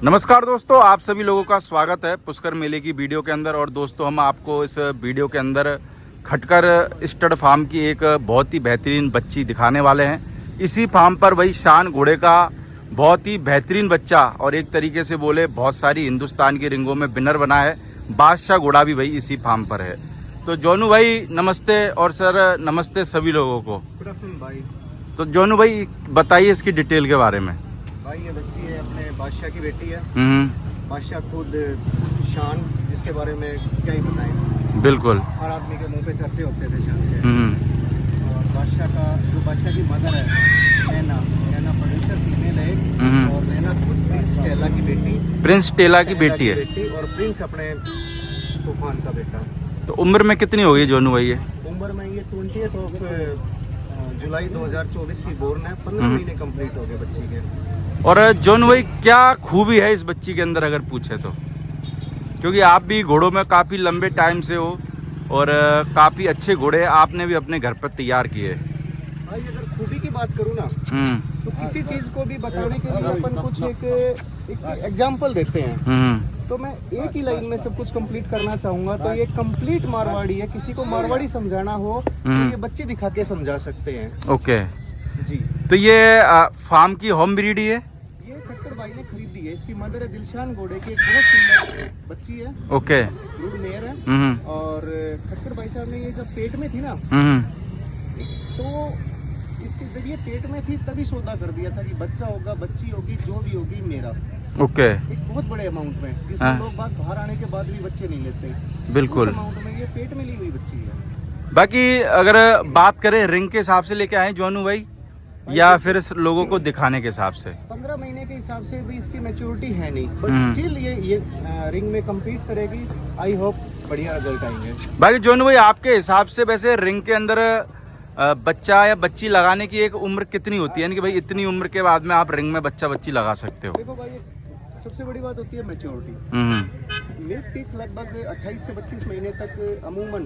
नमस्कार दोस्तों, आप सभी लोगों का स्वागत है पुष्कर मेले की वीडियो के अंदर। और दोस्तों, हम आपको इस वीडियो के अंदर खटकर स्टड फार्म की एक बहुत ही बेहतरीन बच्ची दिखाने वाले हैं। इसी फार्म पर वही शान घोड़े का बहुत ही बेहतरीन बच्चा और एक तरीके से बोले बहुत सारी हिंदुस्तान की रिंगों में विनर बना है। बादशाह घोड़ा भी भाई इसी फार्म पर है। तो जोनू भाई नमस्ते, और सर नमस्ते सभी लोगों को। गुड आफ्टरनून भाई। तो जोनू भाई बताइए इसकी डिटेल के बारे में। भाई ये बच्ची है अपने बादशाह की बेटी है। बादशाह खुद शान, जिसके बारे में क्या ही बताएं। बिल्कुल। हर आदमी के मुंह पे चर्चे होते थे शान के। और बादशाह का जो बादशाह की मदर है नैना प्रोड्यूसर फीमेल है, और नैना खुद प्रिंस टेला की बेटी। प्रिंस टेला की बेटी है। और प्रिंस अपने तूफान का बेटा। तो उम्र में कितनी हो गई जोनू भाई? ये उम्र में ये 20 जुलाई 2024 की बोर्न है। 15 महीने कंप्लीट हो गए बच्ची के। और जोनू भाई क्या खूबी है इस बच्ची के अंदर अगर पूछे तो? क्योंकि आप भी घोड़ों में काफ़ी लंबे टाइम से हो और काफ़ी अच्छे घोड़े आपने भी अपने घर पर तैयार किए। भाई अगर खूबी की बात करूँ ना, तो किसी चीज़ को भी बताने के लिए अपन कुछ एक एग्जाम्पल देते हैं। तो मैं एक ही लाइन में सब कुछ कंप्लीट करना चाहूँगा। तो ये कंप्लीट मारवाड़ी है। किसी को मारवाड़ी समझाना हो तो ये बच्चे दिखा के समझा सकते हैं। ओके जी। तो ये फार्म की होम ब्रीड ही है? ये खट्टर भाई ने खरीदी है। इसकी मदर है दिलशान घोड़े की, एक बहुत सुंदर बच्ची है। ओके। ब्रूड मेयर है। और खट्टर भाई साहब ने ये जब पेट में थी ना, तो इसके जब ये पेट में थी तभी सौदा कर दिया था कि बच्चा होगा, बच्ची होगी, जो भी होगी मेरा। ओके। एक बहुत बड़े अमाउंट में, जिसमें लोग बाहर आने के बाद भी बच्चे नहीं लेते। बिल्कुल। उस अमाउंट में ये पेट में ली हुई बच्ची है। बाकी अगर बात करें रिंग के हिसाब से लेके आए जोनू भाई, या फिर लोगों को दिखाने के हिसाब से? 15 महीने के हिसाब से भी इसकी मैच्योरिटी है नहीं, बट स्टिल ये रिंग में कम्पीट करेगी। आई होप बढ़िया रिजल्ट आएंगे। बाकी जोनू भाई आपके हिसाब से वैसे रिंग के अंदर बच्चा या बच्ची लगाने की एक उम्र कितनी होती है? यानी कि भाई इतनी उम्र के बाद में आप रिंग में बच्चा बच्ची लगा सकते हो? देखो भाई, सबसे बड़ी बात होती है मैच्योरिटी। मिल्क टीथ लगभग 28 से 32 महीने तक अमूमन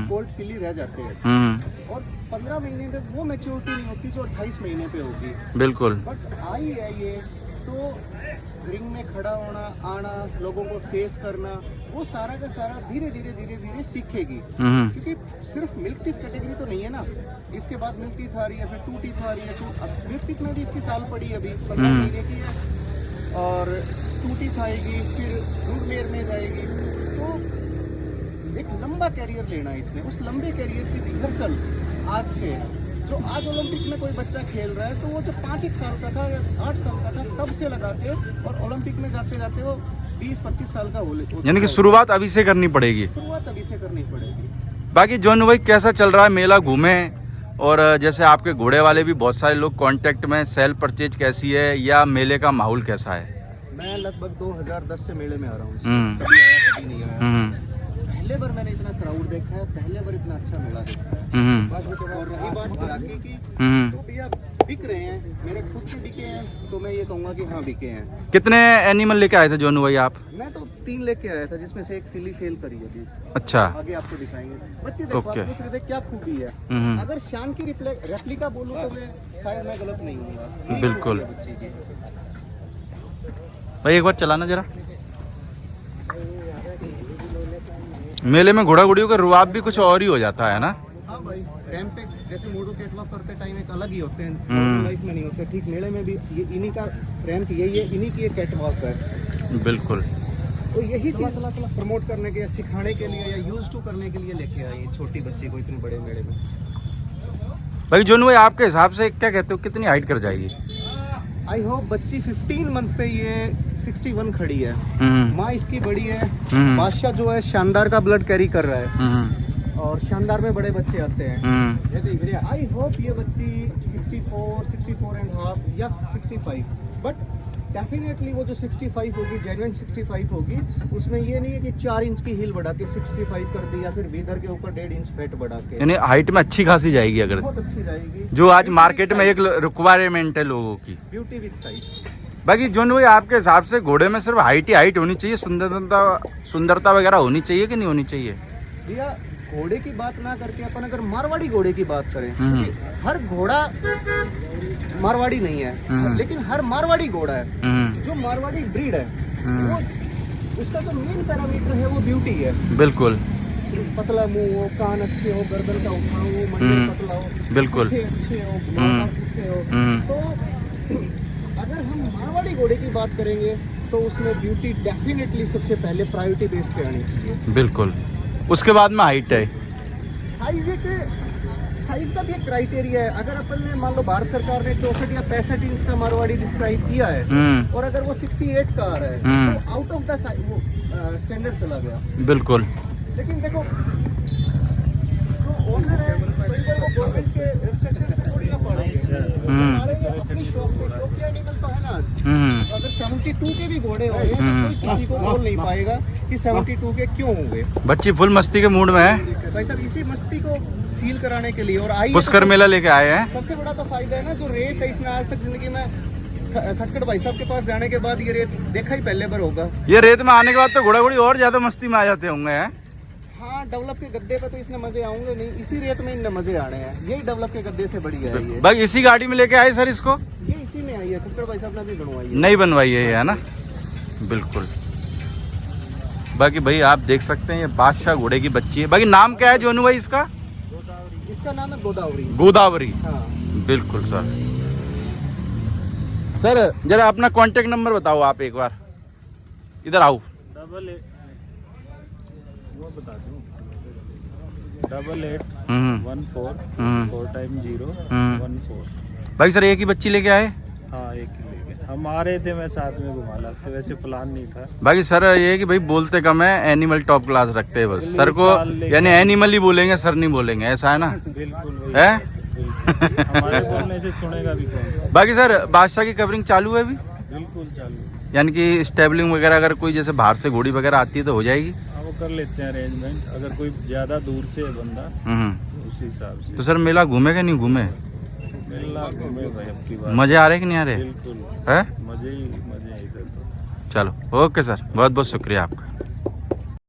कोल्ड फिली रह जाते हैं। और 15 महीने तक वो मैच्योरिटी नहीं होती जो 28 महीने पे होगी। बिल्कुल। बट आई है ये तो रिंग में खड़ा होना, आना, लोगों को फेस करना, वो सारा का सारा धीरे धीरे सीखेगी। क्योंकि सिर्फ मिल्क टीथ कैटेगरी तो नहीं है ना, इसके बाद मिल्क टीथ आ रही है, फिर 2 टीथ आ रही है। तो अब मिल्क टीथ में भी इसकी साल पड़ी है, अभी 15 महीने की है। और 2 टीथ आएगी, फिर ब्रूड मेयर में जाएगी। तो एक लंबा कैरियर लेना है इसने। उस लंबे कैरियर की रिहर्सल आज से, जो आज ओलंपिक में कोई बच्चा खेल रहा है, तो वो जब 5-1 साल का था या 8 साल का था तब से लगाते हो, और ओलंपिक में जाते जाते वो 20-25 साल का हो। यानी कि शुरुआत अभी से करनी पड़ेगी। शुरुआत अभी से करनी पड़ेगी। बाकी जोनू भाई कैसा चल रहा है मेला? घूमे और जैसे आपके घोड़े वाले भी बहुत सारे लोग कांटेक्ट में, सेल परचेज कैसी है या मेले का माहौल कैसा है? मैं लगभग 2010 से मेले में आ रहा हूँ। कभी आया कभी नहीं आया। पहले बार मैंने इतना क्राउड देखा है, पहले बार इतना अच्छा मेला देखा है। और रही बात ग्राहकी की, तो भैया बिक रहे हैं, मेरे खुद से बिके हैं, तो मैं ये कहूँगा कि हाँ बिके हैं। कितने एनिमल लेके आए थे जोनू भाई आप? मैं तो 3 लेके आया था, जिसमें से एक फिली सेल करी अभी। अच्छा। आगे आपको दिखाएंगे। बच्चे देखो, आप पूछ रहे थे क्या खूबी है। अगर शान की रेप्लिका बोलूँ तो मैं शायद मैं गलत नहीं हूँ। बिल्कुल भाई, एक बार चलाना जरा। मेले में घोड़ा घोड़ियों का रुआब भी कुछ और ही हो जाता है ना? हाँ भाई, रैंप पे जैसे मोडो कैटवॉक करते टाइम एक अलग ही होते हैं, लाइफ में नहीं होते। ठीक मेले में भी ये इन्हीं का रैंप यही है, इन्हीं की एक कैटवॉक है। बिल्कुल। तो यही चीज़ प्रमोट करने के या सिखाने के लिए या यूज टू करने के लिए लेके आई इस छोटी बच्ची को इतने बड़े मेले में। भाई जोनू भाई आपके हिसाब से क्या कहते हो, कितनी हाइट कर जाएगी? आई होप बच्ची 15 मंथ पे ये 61 खड़ी है। माँ इसकी बड़ी है। बादशाह जो है शानदार का ब्लड कैरी कर रहा है, और शानदार में बड़े बच्चे आते हैं। आई होप ये बच्ची 64.5 या 65, बट डेफिनेटली वो जो 65 होगी, जेन्युइन 65 होगी। उसमें ये नहीं है कि 4 इंच की हिल बढ़ा के 65 कर दी, या फिर वीदर के ऊपर 1.5 इंच फैट बढ़ा के। यानी हाइट में अच्छी खासी जाएगी, अगर बहुत अच्छी जाएगी, जो आज मार्केट में एक रिक्वायरमेंट है लोगों की। Beauty with size. बाकी जोनू भाई आपके हिसाब से घोड़े में सिर्फ हाइट ही हाइट होनी चाहिए, सुंदरता वगैरह होनी चाहिए कि नहीं होनी चाहिए? भैया घोड़े की बात ना करके अपन अगर मारवाड़ी घोड़े की बात करें, हर घोड़ा मारवाड़ी नहीं है, लेकिन हर मारवाड़ी घोड़ा है जो मारवाड़ी ब्रीड है वो उसका जो मेन पैरामीटर है वो ब्यूटी है। बिल्कुल, पतला मुंह हो, कान अच्छे हो, गर्दन का उठाव हो, मंदिर पतला हो, बिल्कुल अच्छे हो, अच्छे हो। तो अगर हम मारवाड़ी घोड़े की बात करेंगे तो उसमें ब्यूटी डेफिनेटली सबसे पहले प्रायोरिटी बेस पे आनी चाहिए। बिल्कुल, उसके बाद में हाइट है। साइज का भी एक क्राइटेरिया है। अगर अपन ने मान लो भारत सरकार ने 64 या 65 इंच का मारवाड़ी डिस्क्राइब किया है और अगर वो 68 का आ रहा है तो आउट ऑफ द वो स्टैंडर्ड चला गया। बिल्कुल, लेकिन देखो जो ओनर है वो गवर्नमेंट के इंस्ट्रक्शन पे थोड़ी ना पड़ेंगे, हमारे ये अपनी शौक के एनिमल तो है ना आज। अगर 72 के भी घोड़े होंगे तो कोई किसी को बोल नहीं पाएगा कि 72 के क्यों होंगे। बच्ची फुल मस्ती के मूड में है भाई साहब, इसी मस्ती को फील कराने के लिए और आई पुष्कर मेला लेके आए हैं। सबसे बड़ा तो फायदा है ना जो रेत है, इसने आज तक जिंदगी में खटखट भाई साहब के पास जाने के बाद ये रेत देखा ही पहले बार होगा। ये रेत में आने के बाद तो घोड़ा घोड़ी और ज्यादा मस्ती में आ जाते होंगे हैं। हाँ, डेवलप के गद्दे पे तो इसने मजे आऊंगे नहीं, इसी रेत में इनने मजे आने हैं। यही डेवलप के गद्दे से बढ़िया है ये। भाई इसी गाड़ी में लेके आए सर इसको? ये इसी में आई है, खटखट भाई साहब ने भी बनवाई है। नहीं बनवाई है ये, है ना? बिल्कुल। बाकी भाई आप देख सकते हैं ये बादशाह घोड़े की बच्ची है। बाकी नाम क्या है जोनू भाई इसका? इसका नाम है गोदावरी। गोदावरी, हाँ। बिल्कुल सर। सर जरा अपना कांटेक्ट नंबर बताओ आप एक बार, इधर आओ। 88144014। भाई सर एक ही बच्ची लेके आए? हाँ, एक ही लेके हम आ रहे थे, मैं साथ में घुमा लाते, वैसे प्लान नहीं था। बाकी सर ये है कि भाई बोलते कम है, एनिमल टॉप क्लास रखते हैं बस। सर को यानी एनिमल ही बोलेंगे, सर नहीं बोलेंगे, ऐसा है ना? बिल्कुल है। हमारे बोलने से सुनेगा भी कौन। बाकी सर बादशाह की कवरिंग चालू है अभी? बिल्कुल चालू, यानी कि स्टेबलिंग वगैरह अगर कोई जैसे बाहर से घोड़ी वगैरह आती है तो हो जाएगी? हाँ, वो कर लेते हैं अरेंजमेंट, अगर कोई ज्यादा दूर से है बंदा उसी हिसाब से। तो सर मेला घूमे कि नहीं घूमे? मेला घूमे भाई, अब की बात। मजे आ रहे कि नहीं आ रहे? बिल्कुल है, मजे ही इधर तो। चलो ओके सर, बहुत बहुत शुक्रिया आपका।